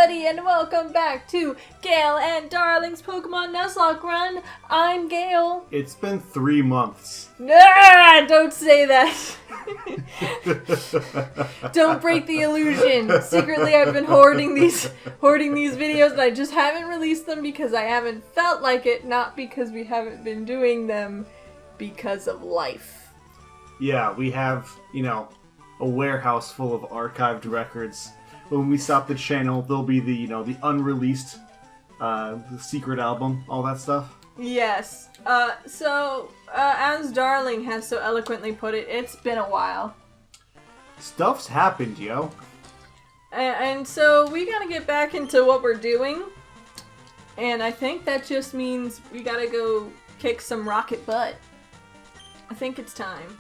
everybody, and welcome back to Gale and Darling's Pokemon Nuzlocke run. I'm Gale. It's been 3 months. Nah, don't say that. Don't break the illusion. Secretly, I've been hoarding these videos, and I just haven't released them because I haven't felt like it, not because we haven't been doing them, because of life. Yeah, we have, a warehouse full of archived records. When we stop the channel, there'll be the unreleased, the secret album, all that stuff. Yes. As Darling has so eloquently put it, it's been a while. Stuff's happened, yo. And so we gotta get back into what we're doing. And I think that just means we gotta go kick some rocket butt. I think it's time.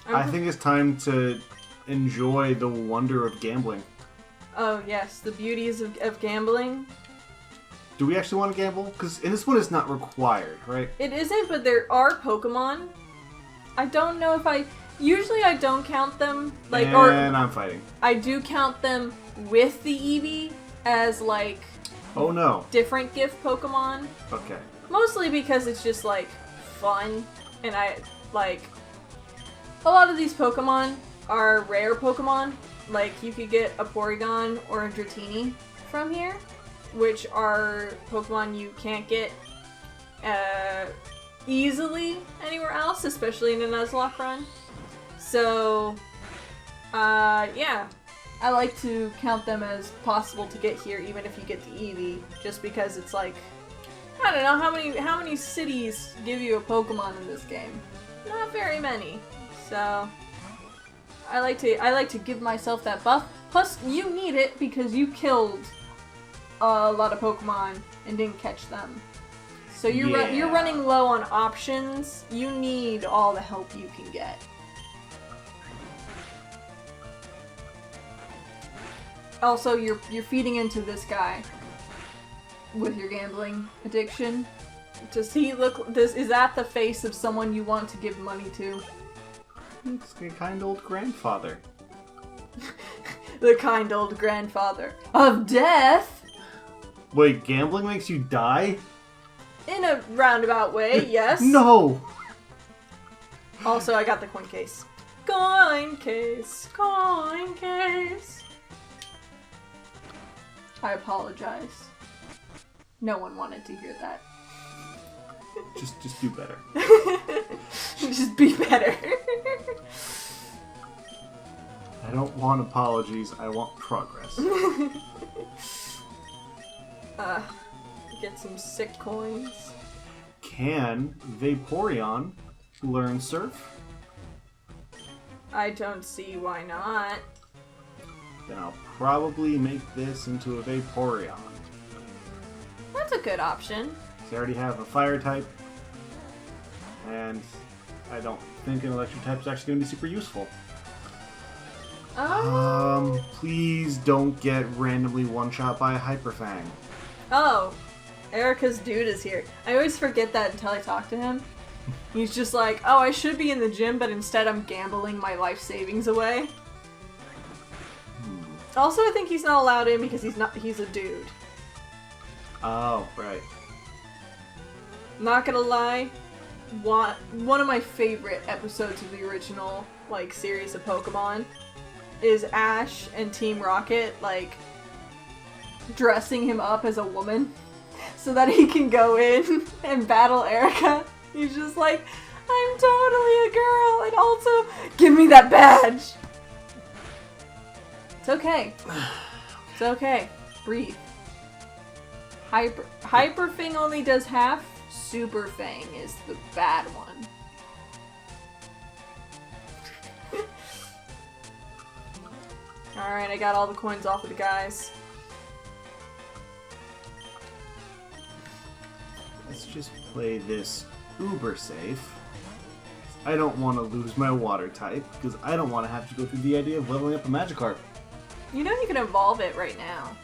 I think it's time to enjoy the wonder of gambling. Oh, yes, the beauties of gambling. Do we actually want to gamble? Because in this one it's not required, right? It isn't, but there are Pokemon. I don't know if usually I don't count them. I'm fighting. I do count them with the Eevee as, oh no. different gift Pokemon. Okay. Mostly because it's just, fun. And a lot of these Pokemon are rare Pokemon. You could get a Porygon or a Dratini from here, which are Pokemon you can't get easily anywhere else, especially in a Nuzlocke run. So, yeah. I like to count them as possible to get here, even if you get the Eevee, just because it's I don't know, how many cities give you a Pokemon in this game? Not very many. So I like to give myself that buff. Plus, you need it because you killed a lot of Pokemon and didn't catch them. So you're running low on options. You need all the help you can get. Also, you're feeding into this guy with your gambling addiction. Does he look? Is that the face of someone you want to give money to? It's a kind old grandfather. The kind old grandfather of death. Wait, gambling makes you die? In a roundabout way, yes. No! Also, I got the coin case. Coin case, coin case. I apologize. No one wanted to hear that. Just do better. Just be better. I don't want apologies, I want progress. Get some sick coins. Can Vaporeon learn Surf? I don't see why not. Then I'll probably make this into a Vaporeon. That's a good option. I already have a fire type, and I don't think an electric type is actually going to be super useful. Please don't get randomly one-shot by a Hyper Fang. Oh, Erica's dude is here. I always forget that until I talk to him. He's just like, oh, I should be in the gym, but instead I'm gambling my life savings away. Also, I think he's not allowed in because he's a dude. Oh, right. Not gonna lie, one of my favorite episodes of the original, series of Pokemon is Ash and Team Rocket, dressing him up as a woman so that he can go in and battle Erica. He's just like, I'm totally a girl, and also, give me that badge! It's okay. It's okay. Breathe. Hyper Fang only does half. Super Fang is the bad one. Alright, I got all the coins off of the guys. Let's just play this uber safe. I don't want to lose my water type, because I don't want to have to go through the idea of leveling up a Magikarp. You know you can evolve it right now.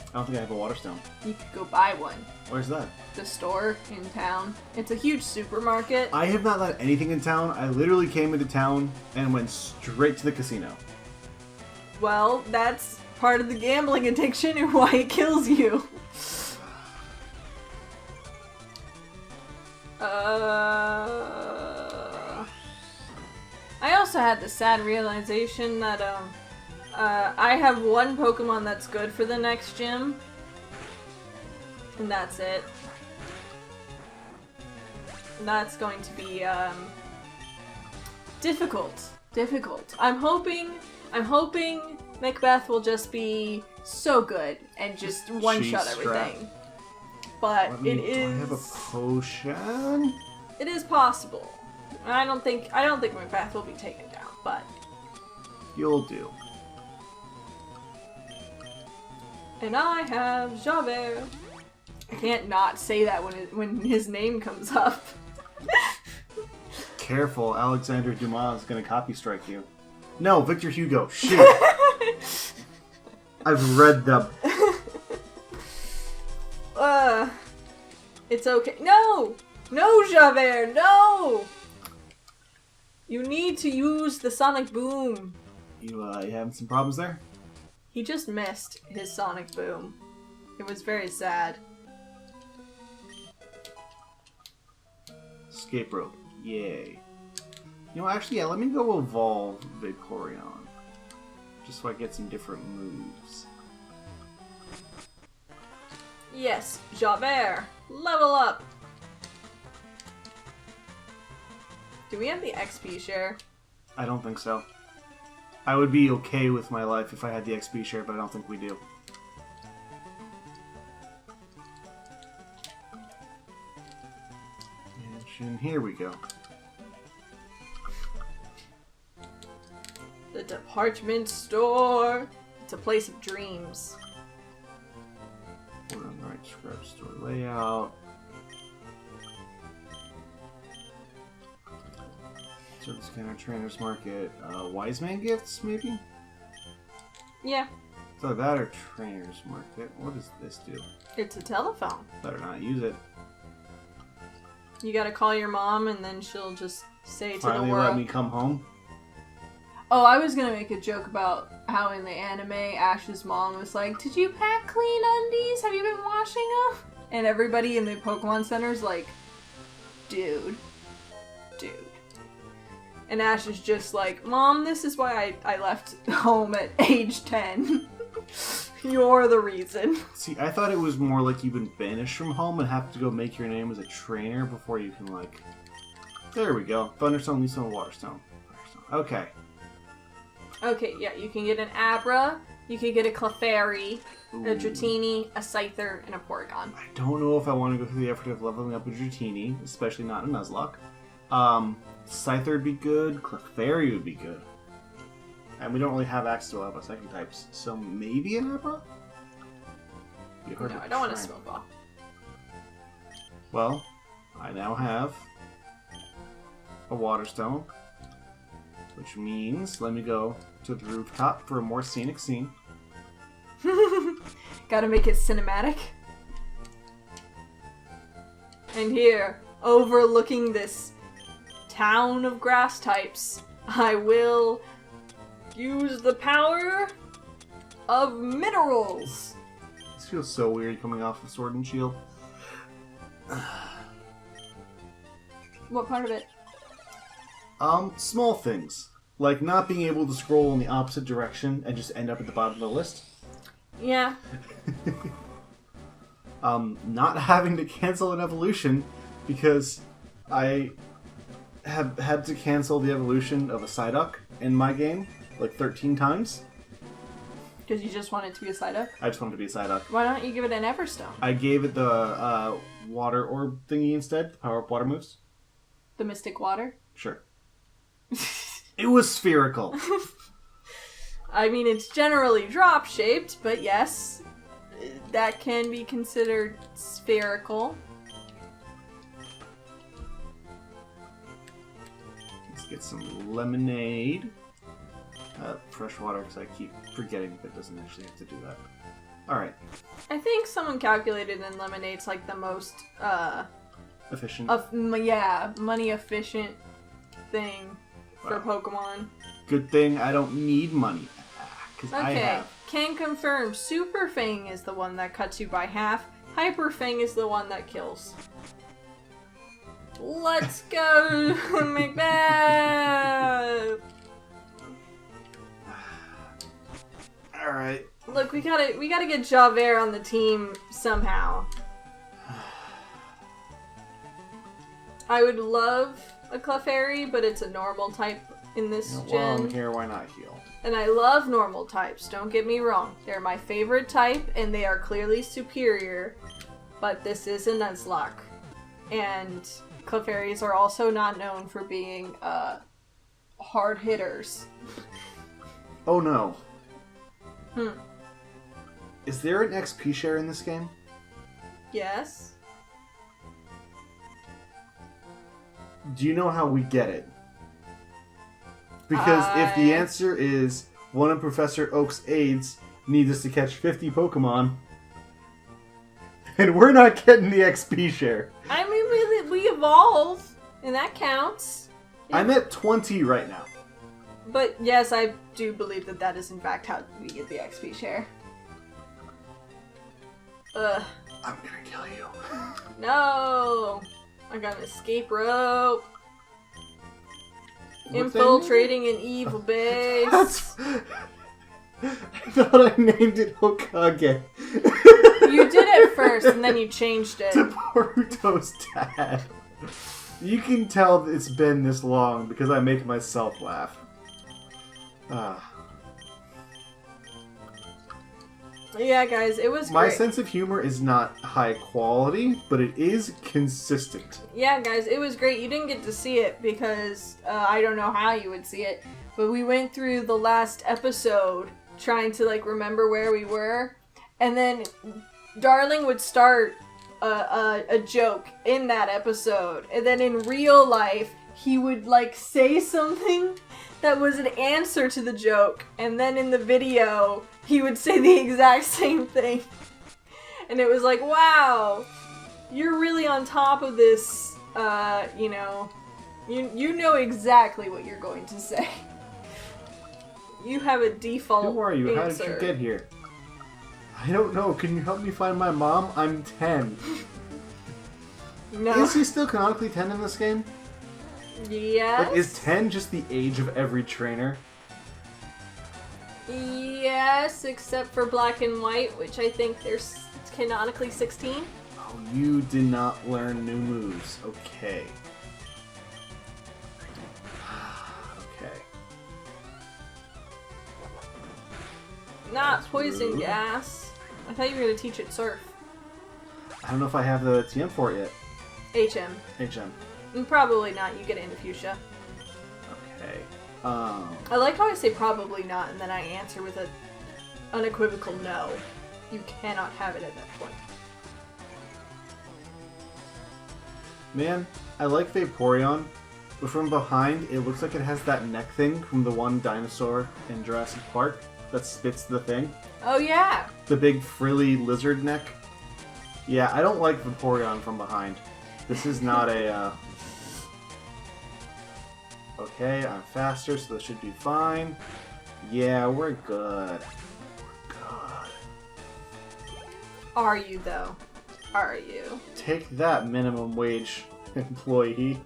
I don't think I have a water stone. You could go buy one. Where's that? The store in town. It's a huge supermarket. I have not done anything in town. I literally came into town and went straight to the casino. Well, that's part of the gambling addiction and why it kills you. I also had the sad realization that I have one Pokemon that's good for the next gym, and that's it. That's going to be difficult. I'm hoping Macbeth will just be so good and just one-shot everything. But it is. Do I have a potion? It is possible. I don't think Macbeth will be taken down, but you'll do. And I have Javert. I can't not say that when his name comes up. Careful, Alexander Dumas is gonna copy strike you. No, Victor Hugo. Shit. I've read them. It's okay. No! No, Javert! No! You need to use the Sonic Boom. You having some problems there? He just missed his Sonic Boom. It was very sad. Escape rope. Yay. You know, actually, yeah, let me go evolve Vaporeon. Just so I get some different moves. Yes, Javert! Level up! Do we have the XP share? I don't think so. I would be okay with my life if I had the XP share, but I don't think we do. And here we go. The department store. It's a place of dreams. We're on the right scrap store layout. Service counter, trainers market, wise man gifts, maybe? Yeah. So that or trainers market. What does this do? It's a telephone. Better not use it. You gotta call your mom and then she'll just say to Finally the world. let me come home. Oh, I was gonna make a joke about how in the anime, Ash's mom was like, "Did you pack clean undies? Have you been washing them?" And everybody in the Pokemon Center's like, dude. And Ash is just like, "Mom, this is why I left home at age 10. You're the reason." See, I thought it was more like you've been banished from home and have to go make your name as a trainer before you can, like... There we go. Thunderstone, Leafstone, Waterstone. Okay. Okay, yeah, you can get an Abra, you can get a Clefairy, a Dratini, a Scyther, and a Porygon. I don't know if I want to go through the effort of leveling up a Dratini, especially not in Nuzlocke. Scyther would be good, Clefairy would be good. And we don't really have access to a lot of our second types, so maybe an Abra? No, I don't want a Smokeball. Well, I now have a Waterstone, which means let me go to the rooftop for a more scenic scene. Gotta make it cinematic. And here, overlooking this town of grass types, I will use the power of minerals. This feels so weird coming off of Sword and Shield. What part of it? Small things. Like not being able to scroll in the opposite direction and just end up at the bottom of the list. Yeah. Not having to cancel an evolution because I have had to cancel the evolution of a Psyduck in my game like 13 times. Because you just want it to be a Psyduck? I just wanted to be a Psyduck. Why don't you give it an Everstone? I gave it the water orb thingy instead, the power up water moves. The Mystic Water? Sure. It was spherical. I mean, it's generally drop-shaped, but yes, that can be considered spherical. Let's get some lemonade. Fresh water, because I keep forgetting that it doesn't actually have to do that. Alright. I think someone calculated in lemonade's like the most, efficient. Money efficient thing for Pokemon. Good thing I don't need money back. Because I Okay, have. can confirm. Super Fang is the one that cuts you by half. Hyper Fang is the one that kills. Let's go, Macbeth! Alright. Look, we gotta get Javert on the team somehow. I would love a Clefairy, but it's a normal type in this Well, gen. I'm here, why not heal? And I love normal types, don't get me wrong. They're my favorite type, and they are clearly superior. But this is a Nuzlocke. And Clefairies are also not known for being, hard hitters. Oh no. Hmm. Is there an XP share in this game? Yes? Do you know how we get it? Because if the answer is one of Professor Oak's aides needs us to catch 50 Pokemon, and we're not getting the XP share. I mean, we evolve, and that counts. I'm at 20 right now. But yes, I do believe that that is in fact how we get the XP share. Ugh. I'm gonna kill you. No! I got an escape rope. What's Infiltrating an evil base. I thought I named it Hokage. You did it first, and then you changed it. To Boruto's dad. You can tell it's been this long because I make myself laugh. Yeah, guys, it was My great. sense of humor is not high quality, but it is consistent. Yeah, guys, it was great. You didn't get to see it because I don't know how you would see it, but we went through the last episode trying to like remember where we were, and then Darling would start a joke in that episode, and then in real life he would like say something that was an answer to the joke, and then in the video he would say the exact same thing. And it was like, wow, you're really on top of this, you know, you know exactly what you're going to say. You have a default Who are you? answer. How did you get here? I don't know. Can you help me find my mom? I'm 10. No. Is he still canonically 10 in this game? Yes. Like, is 10 just the age of every trainer? Yes, except for Black and White, which I think they're canonically 16. Oh, you did not learn new moves. Okay. Okay. Not That's poison rude. gas. I thought you were going to teach it Surf. I don't know if I have the TM for it HM. yet. HM. Probably not. You get it into Fuchsia. Okay. I like how I say probably not, and then I answer with an unequivocal no. You cannot have it at that point. Man, I like Vaporeon, but from behind, it looks like it has that neck thing from the one dinosaur in Jurassic Park that spits the thing. Oh yeah! The big frilly lizard neck. Yeah, I don't like Vaporeon from behind. This is not a, Okay, I'm faster, so this should be fine. Yeah, we're good. We're good. Are you, though? Are you? Take that, minimum wage employee.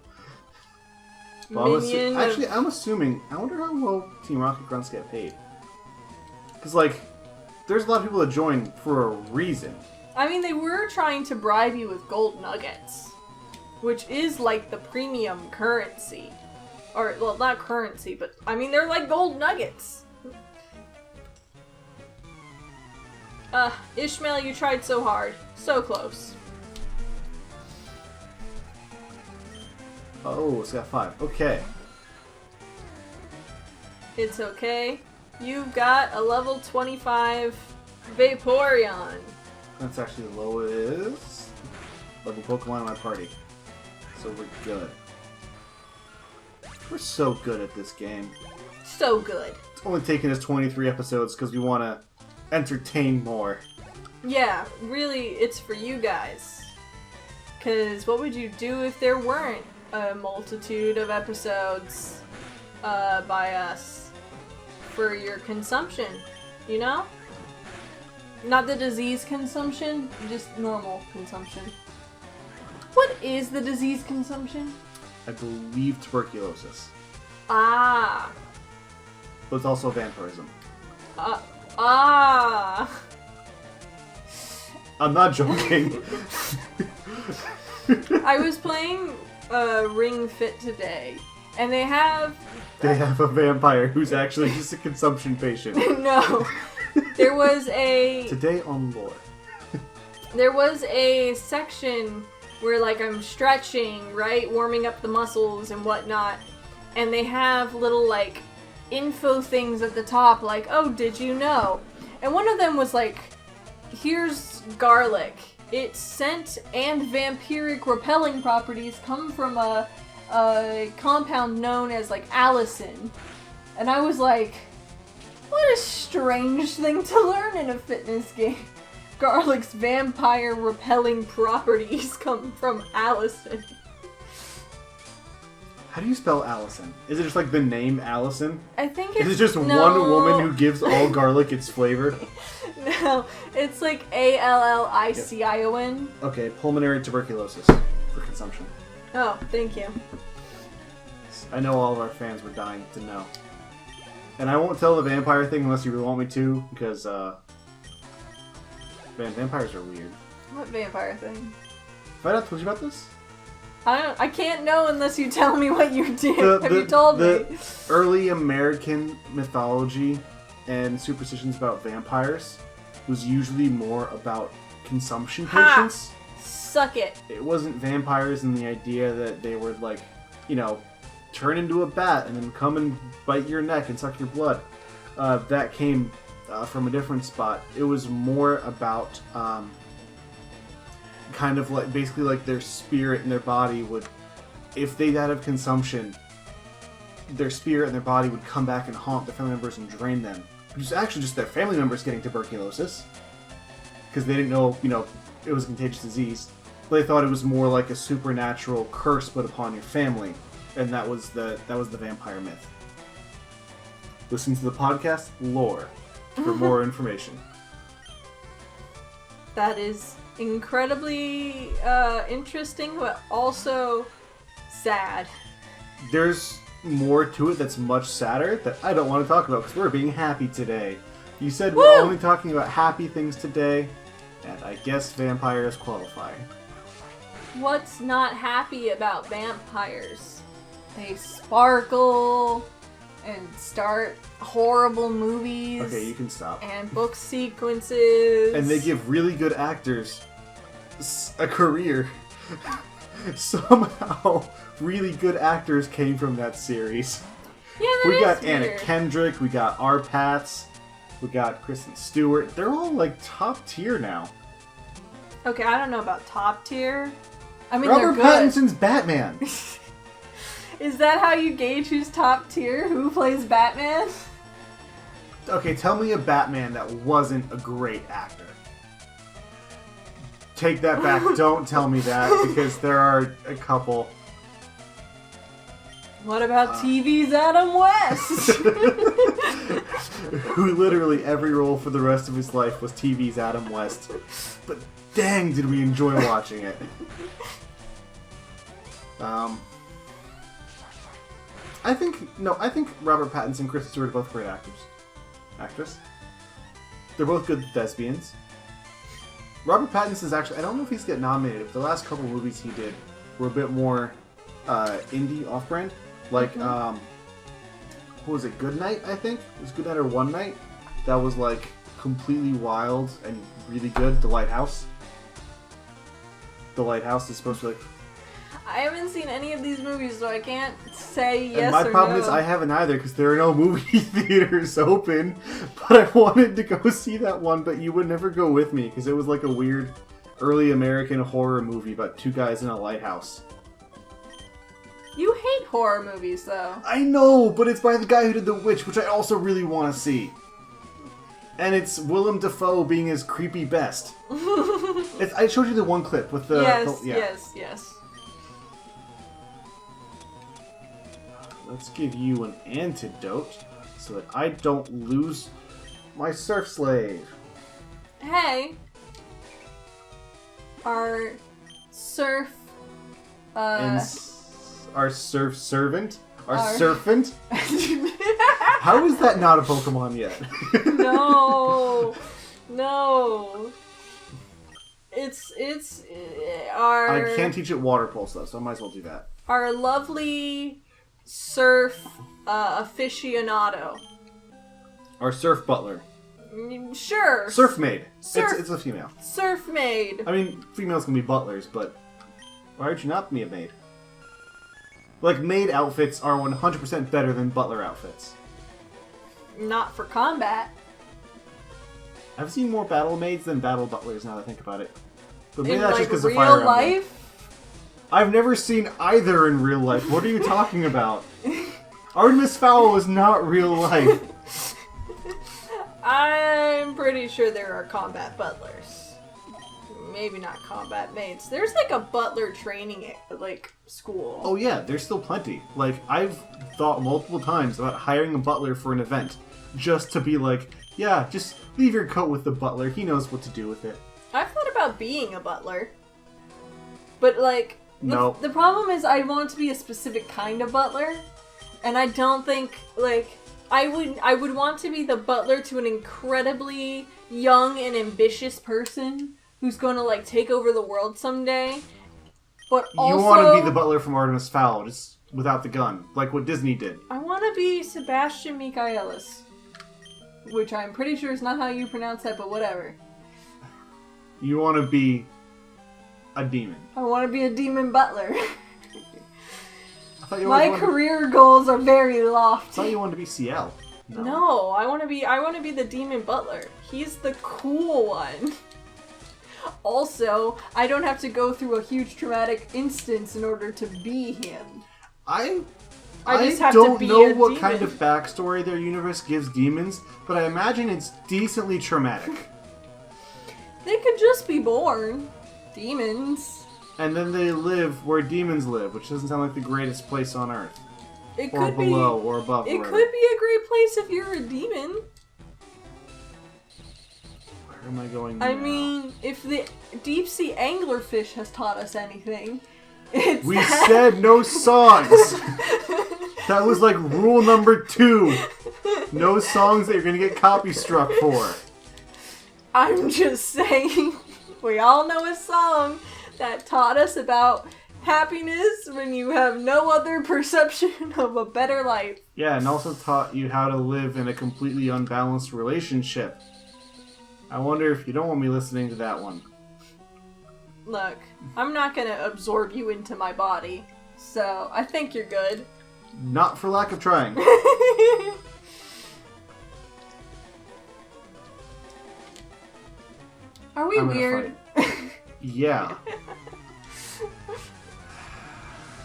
Minion Actually, of... I'm assuming... I wonder how well Team Rocket Grunts get paid. Because, like, there's a lot of people that join for a reason. I mean, they were trying to bribe you with gold nuggets, which is like the premium currency. Or, well, not currency, but, I mean, they're like gold nuggets. Ishmael, you tried so hard. So close. Oh, it's got 5. Okay. It's okay. You've got a level 25 Vaporeon. That's actually the lowest level Pokemon in my party. So we're good. We're so good at this game. So good. It's only taken us 23 episodes because we want to entertain more. Yeah, really, it's for you guys. Because what would you do if there weren't a multitude of episodes by us for your consumption? You know? Not the disease consumption, just normal consumption. What is the disease consumption? I believe tuberculosis. Ah. But it's also vampirism. I'm not joking. I was playing Ring Fit today, and they have a vampire who's actually just a consumption patient. No. There was a... Today on lore. There was a section where, like, I'm stretching, right? Warming up the muscles and whatnot. And they have little, like, info things at the top, like, oh, did you know? And one of them was like, here's garlic. Its scent and vampiric repelling properties come from a compound known as, like, allicin. And I was like, what a strange thing to learn in a fitness game. Garlic's vampire repelling properties come from allicin. How do you spell Allison? Is it just like the name Allison? I think it's... Is it just one woman who gives all garlic its flavor? No, it's like Allicin. Okay, pulmonary tuberculosis for consumption. Oh, thank you. I know all of our fans were dying to know. And I won't tell the vampire thing unless you really want me to, because, man, vampires are weird. What vampire thing? Have I not told you about this? I can't know unless you tell me what you did. Have you told me? The early American mythology and superstitions about vampires was usually more about consumption patients. Suck it. It wasn't vampires in the idea that they would, like, you know, turn into a bat and then come and bite your neck and suck your blood. That came from a different spot. It was more about kind of like, basically like their spirit and their body would, if they died of consumption, their spirit and their body would come back and haunt their family members and drain them. Which is actually just their family members getting tuberculosis. Because they didn't know, you know, it was a contagious disease. But they thought it was more like a supernatural curse put upon your family. And that was the vampire myth. Listen to the podcast Lore for more information. That is incredibly interesting, but also sad. There's more to it that's much sadder that I don't want to talk about because we're being happy today. You said we're only talking about happy things today, and I guess vampires qualify. What's not happy about vampires? They sparkle and start horrible movies. Okay, you can stop. And book sequences. And they give really good actors a career. Somehow, really good actors came from that series. Yeah, We got weird. Anna Kendrick, we got R. Pats, we got Kristen Stewart. They're all like top tier now. Okay, I don't know about top tier. I mean, Robert they're good. Pattinson's Batman. Is that how you gauge who's top tier? Who plays Batman? Okay, tell me a Batman that wasn't a great actor. Take that back. Don't tell me that, because there are a couple. What about TV's Adam West? Who literally every role for the rest of his life was TV's Adam West. But dang, did we enjoy watching it. I think Robert Pattinson and Kristen Stewart are both great actress. They're both good thespians. Robert Pattinson's actually, I don't know if he's getting nominated, but the last couple movies he did were a bit more indie, off-brand. Like, what was it, Good Night, I think? It was Good Night or One Night. That was, like, completely wild and really good. The Lighthouse. The Lighthouse is supposed to be, like... I haven't seen any of these movies, so I can't say yes or no. And my problem is I haven't either, because there are no movie theaters open. But I wanted to go see that one, but you would never go with me, because it was like a weird early American horror movie about two guys in a lighthouse. You hate horror movies, though. I know, but it's by the guy who did The Witch, which I also really want to see. And it's Willem Dafoe being his creepy best. I showed you the one clip with the... Yes. Let's give you an antidote so that I don't lose My surf slave. Hey. Our surf... And our surf servant? Our serpent? How is that not a Pokemon yet? No. It's our... I can't teach it Water Pulse, though, so I might as well do that. Our lovely surf aficionado. Our surf butler. Sure. Surf maid. It's a female. Surf maid. I mean, females can be butlers, but why would you not be a maid? Like, maid outfits are 100% better than butler outfits. Not for combat. I've seen more battle maids than battle butlers now that I think about it. But maybe In, that's like, just because of real Fire Emblem. life? I've never seen either in real life. What are you talking about? Artemis Fowl is not real life. I'm pretty sure there are combat butlers. Maybe not combat maids. There's like a butler training school. Oh yeah, there's still plenty. Like, I've thought multiple times about hiring a butler for an event. Just to be like, yeah, just leave your coat with the butler. He knows what to do with it. I've thought about being a butler. But like... No. The problem is I want to be a specific kind of butler. And I don't think, like... I would want to be the butler to an incredibly young and ambitious person who's going to, like, take over the world someday. But also... You want to be the butler from Artemis Fowl, just without the gun. Like what Disney did. I want to be Sebastian Michaelis. Which I'm pretty sure is not how you pronounce that, but whatever. You want to be a demon. I want to be a demon butler. My career goals are very lofty. I thought you wanted to be CL. No, I want to be the demon butler. He's the cool one. Also, I don't have to go through a huge traumatic instance in order to be him. I just have don't to be know a what demon. kind of backstory their universe gives demons, but I imagine it's decently traumatic. They could just be born demons. And then they live where demons live, which doesn't sound like the greatest place on Earth. It or could below, be, or above. It could be a great place if you're a demon. Where am I going now? I mean, if the deep sea anglerfish has taught us anything, it's We said no songs! That was like rule number 2. No songs that you're gonna get copy struck for. I'm just saying, we all know a song that taught us about happiness when you have no other perception of a better life. Yeah, and also taught you how to live in a completely unbalanced relationship. I wonder if you don't want me listening to that one. Look, I'm not gonna absorb you into my body, so I think you're good. Not for lack of trying. Are we weird? Yeah.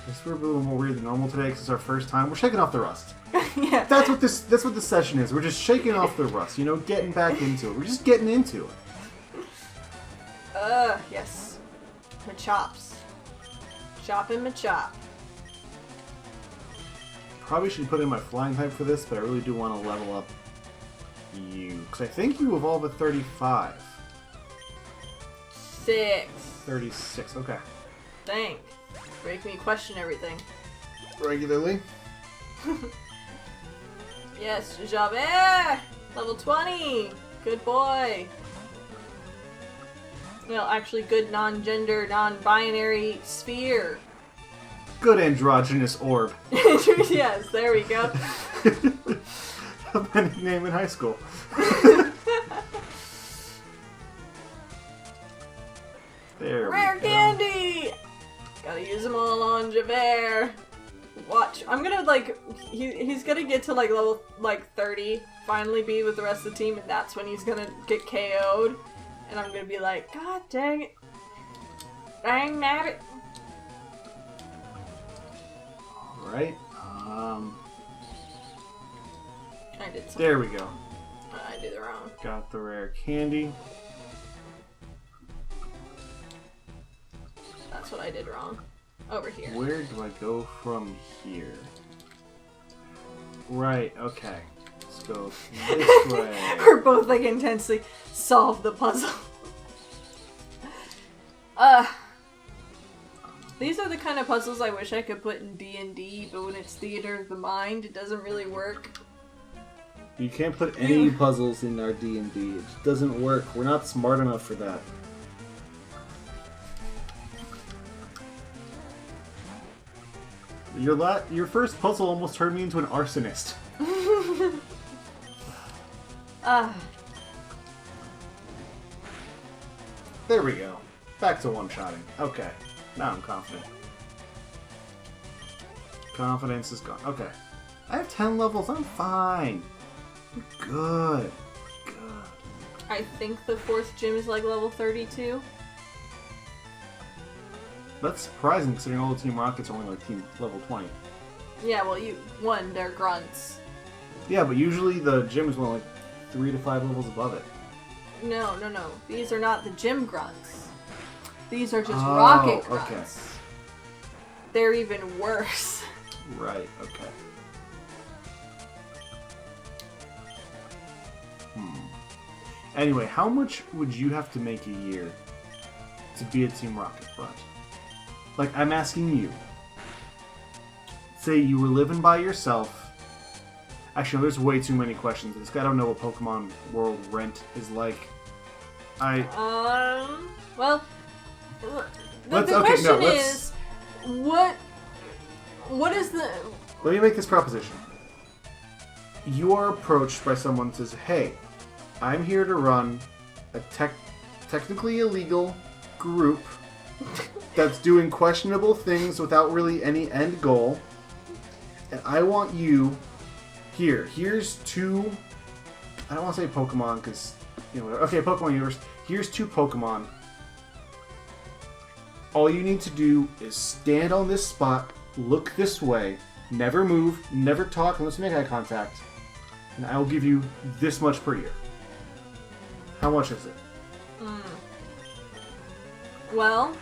Guess we're a little more weird than normal today because it's our first time. We're shaking off the rust. Yeah. That's what this session is. We're just shaking off the rust, you know, getting back into it. We're just getting into it. Yes. My chops. Chopping my chop. Probably should put in my flying type for this, but I really do want to level up you. Because I think you evolve at 35. 6. 36, okay. Dang. Make me question everything. Regularly? Yes, Javert! Level 20! Good boy! Well, actually, good non-gender, non-binary sphere. Good androgynous orb. Yes, there we go. A penny name in high school. There Rare we go. candy! Gotta use them all on Javert. Watch. I'm gonna, like, he's gonna get to, like, level, 30, finally be with the rest of the team, and that's when he's gonna get KO'd. And I'm gonna be like, God dang it. Dang nabbit. Alright. I did something. There we go. I did it wrong. Got the rare candy. That's what I did wrong. Over here. Where do I go from here? Right, okay. Let's go this way. We're both like intensely solve the puzzle. These are the kind of puzzles I wish I could put in D&D, but when it's theater of the mind, it doesn't really work. You can't put any puzzles in our D&D. It just doesn't work. We're not smart enough for that. Your first puzzle almost turned me into an arsonist. There we go. Back to one-shotting. Okay. Now I'm confident. Confidence is gone. Okay. I have 10 levels. I'm fine. We're good. Good. I think the 4th gym is like level 32. That's surprising considering all the Team Rockets are only like level 20. Yeah, well, they're grunts. Yeah, but usually the gym is only like 3 to 5 levels above it. No. These are not the gym grunts. These are just rocket grunts. Okay. They're even worse. Right, okay. Anyway, how much would you have to make a year to be a Team Rocket grunt? Like, I'm asking you. Say you were living by yourself. Actually, no, there's way too many questions. This guy don't know what Pokemon World rent is like. Well, the question is, what is the... Let me make this proposition. You are approached by someone who says, hey, I'm here to run a technically illegal group that's doing questionable things without really any end goal. And I want you... Here's 2... I don't want to say Pokemon, because... okay, Pokemon Universe. Here's 2 Pokemon. All you need to do is stand on this spot, look this way, never move, never talk unless you make eye contact, and I will give you this much per year. How much is it? Well,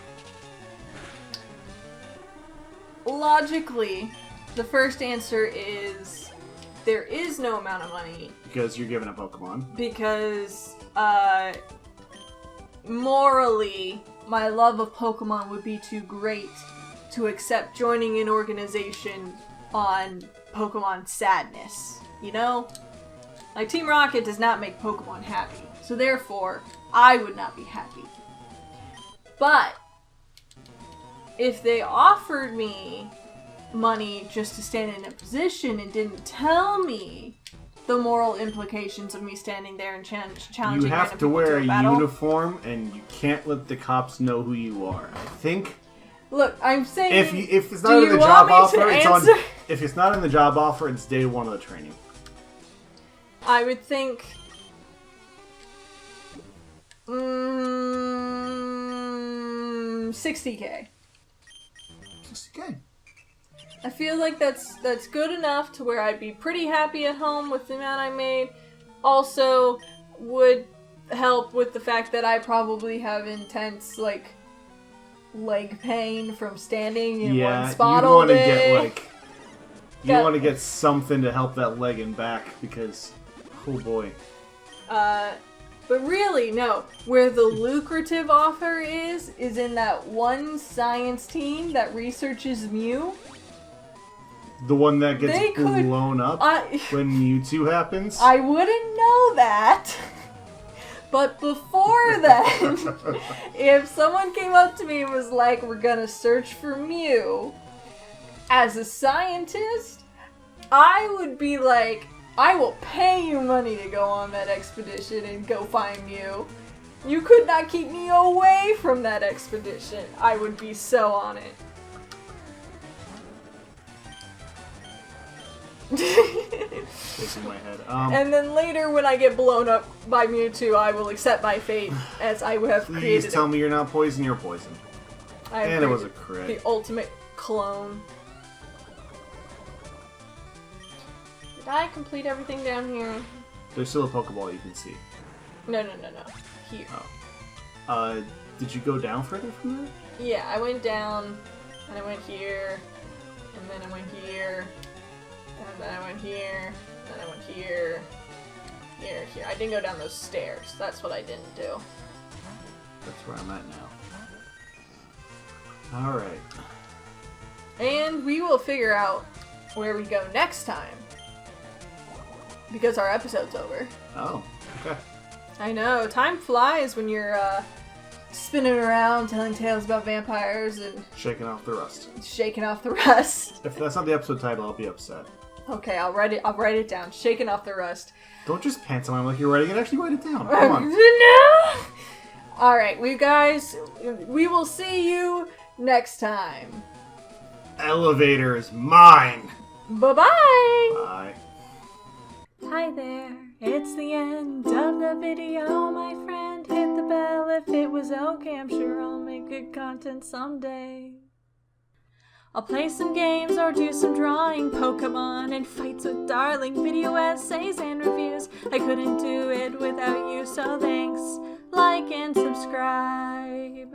logically, the first answer is there is no amount of money. Because you're given a Pokemon. Because, morally, my love of Pokemon would be too great to accept joining an organization on Pokemon sadness. You know? Like, Team Rocket does not make Pokemon happy. So therefore, I would not be happy. But, if they offered me money just to stand in a position and didn't tell me the moral implications of me standing there and challenging you have to wear a uniform, and you can't let the cops know who you are. I think. Look, I'm saying if it's not in the job offer, it's on. If it's not in the job offer, it's day 1 of the training. I would think. 60K. 60K. I feel like that's good enough to where I'd be pretty happy at home with the amount I made. Also, would help with the fact that I probably have intense, like, leg pain from standing in one spot all day. You want to get something to help that leg and back because, oh boy. But really, no. Where the lucrative offer is in that one science team that researches Mew. The one that gets blown up when Mewtwo happens? I wouldn't know that. But before then, if someone came up to me and was like, we're gonna search for Mew, as a scientist, I would be like, I will pay you money to go on that expedition and go find Mew. You could not keep me away from that expedition. I would be so on it. Shaking my head. And then later, when I get blown up by Mewtwo, I will accept my fate as I have created. Please tell me you're not poison. You're poison. And it was a crit. The ultimate clone. Did I complete everything down here? There's still a Pokeball you can see. No. Here. Oh. Did you go down further from there? Yeah, I went down, and I went here, and then I went here, and then I went here, and then I went here, Here. I didn't go down those stairs. That's what I didn't do. That's where I'm at now. Alright. And we will figure out where we go next time. Because our episode's over. Oh, okay. I know. Time flies when you're spinning around telling tales about vampires and Shaking off the rust. shaking off the rust. If that's not the episode title, I'll be upset. Okay, I'll write it down. Shaking off the rust. Don't just pantomime like you're writing it. Actually write it down. Come on. No! Alright, we will see you next time. Elevator is mine. Bye-bye! Bye. Hi there, it's the end of the video, my friend. Hit the bell if it was okay, I'm sure I'll make good content someday. I'll play some games or do some drawing, Pokemon and fights with darling, video essays and reviews. I couldn't do it without you, so thanks, like and subscribe.